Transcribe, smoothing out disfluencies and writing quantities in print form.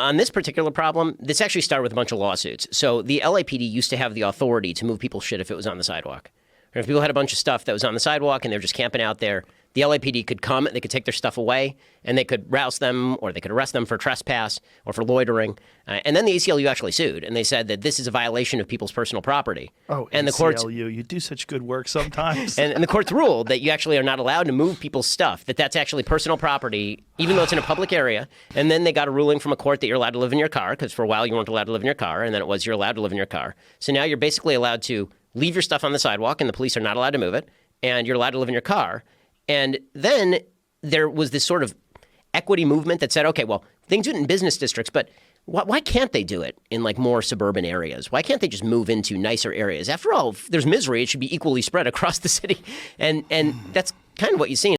On this particular problem, this actually started with a bunch of lawsuits. So the LAPD used to have the authority to move people's shit if it was on the sidewalk. Or if people had a bunch of stuff that was on the sidewalk and they're just camping out there, the LAPD could come, they could take their stuff away, and they could rouse them, or they could arrest them for trespass or for loitering. And then the ACLU actually sued, and they said that this is a violation of people's personal property. Oh, and ACLU, the courts, you do such good work sometimes. and the courts ruled that you actually are not allowed to move people's stuff, that that's actually personal property, even though it's in a public area. And then they got a ruling from a court that you're allowed to live in your car, because for a while you weren't allowed to live in your car, and then it was you're allowed to live in your car. So now you're basically allowed to leave your stuff on the sidewalk, and the police are not allowed to move it, and you're allowed to live in your car. And then there was this sort of equity movement that said, okay, well, things do it in business districts, but why can't they do it in like more suburban areas? Why can't they just move into nicer areas? After all, if there's misery, it should be equally spread across the city. And that's kind of what you see.